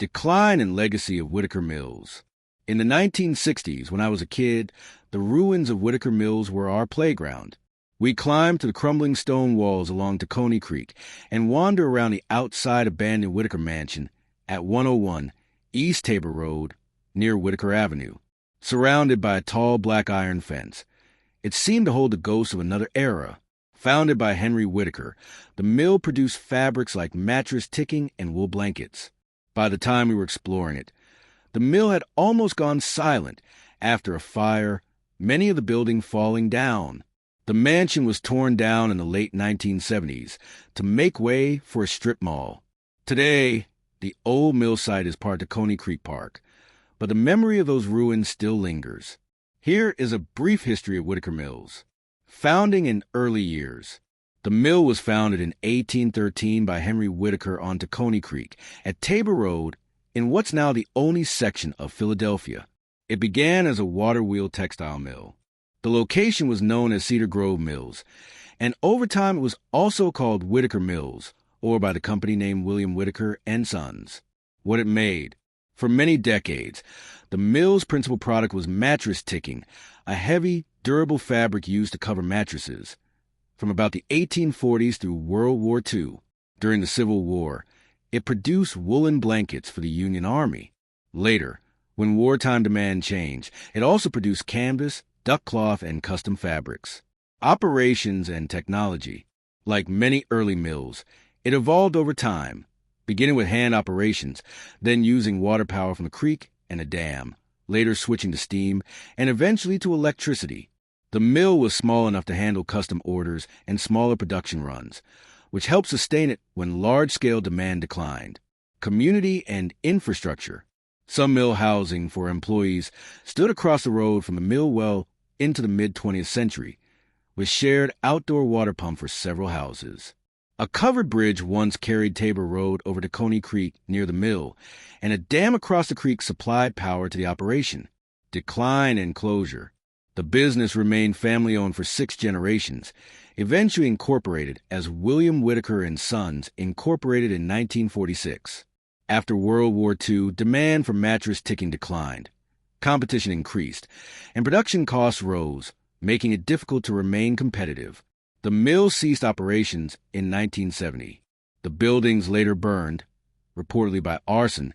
Decline and legacy of Whitaker Mills. In the 1960s, when I was a kid, the ruins of Whitaker Mills were our playground. We climbed to the crumbling stone walls along Tacony Creek and wandered around the outside abandoned Whitaker mansion at 101 East Tabor Road near Whitaker Avenue, surrounded by a tall black iron fence. It seemed to hold the ghost of another era. Founded by Henry Whitaker, the mill produced fabrics like mattress ticking and wool blankets. By the time we were exploring it, the mill had almost gone silent after a fire, many of the building falling down. The mansion was torn down in the late 1970s to make way for a strip mall. Today, the old mill site is part of Tacony Creek Park, but the memory of those ruins still lingers. Here is a brief history of Whitaker Mills. Founding in early years. The mill was founded in 1813 by Henry Whitaker on Tacony Creek at Tabor Road in what's now the Olney section of Philadelphia. It began as a water wheel textile mill. The location was known as Cedar Grove Mills, and over time it was also called Whitaker Mills, or by the company named William Whitaker Sons. What it made. For many decades, the mill's principal product was mattress ticking, a heavy, durable fabric used to cover mattresses. From about the 1840s through World War II, during the Civil War, it produced woolen blankets for the Union Army. Later, when wartime demand changed, it also produced canvas, duck cloth, and custom fabrics. Operations and technology. Like many early mills, it evolved over time, beginning with hand operations, then using water power from the creek and a dam, later switching to steam, and eventually to electricity. The mill was small enough to handle custom orders and smaller production runs, which helped sustain it when large-scale demand declined. Community and infrastructure. Some mill housing for employees stood across the road from the mill well into the mid-20th century, with shared outdoor water pump for several houses. A covered bridge once carried Tabor Road over Tacony Creek near the mill, and a dam across the creek supplied power to the operation. Decline and closure. The business remained family-owned for 6 generations, eventually incorporated as William Whitaker Sons, incorporated in 1946. After World War II, demand for mattress ticking declined. Competition increased, and production costs rose, making it difficult to remain competitive. The mill ceased operations in 1970. The buildings later burned, reportedly by arson,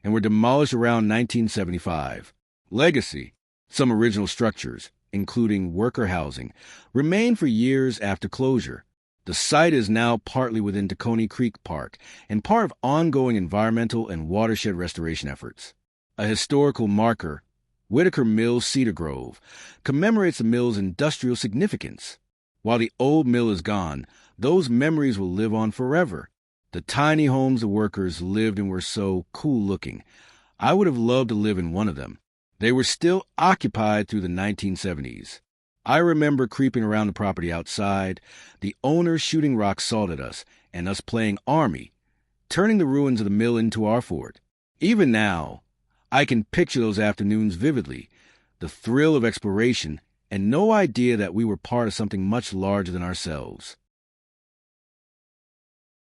and were demolished around 1975. Legacy. Some original structures, including worker housing, remained for years after closure. The site is now partly within Tacony Creek Park and part of ongoing environmental and watershed restoration efforts. A historical marker, Whitaker Mills Cedar Grove, commemorates the mill's industrial significance. While the old mill is gone, those memories will live on forever. The tiny homes the workers lived in were so cool-looking. I would have loved to live in one of them. They were still occupied through the 1970s. I remember creeping around the property outside, the owners shooting rock salt at us, and us playing Army, turning the ruins of the mill into our fort. Even now, I can picture those afternoons vividly, the thrill of exploration, and no idea that we were part of something much larger than ourselves.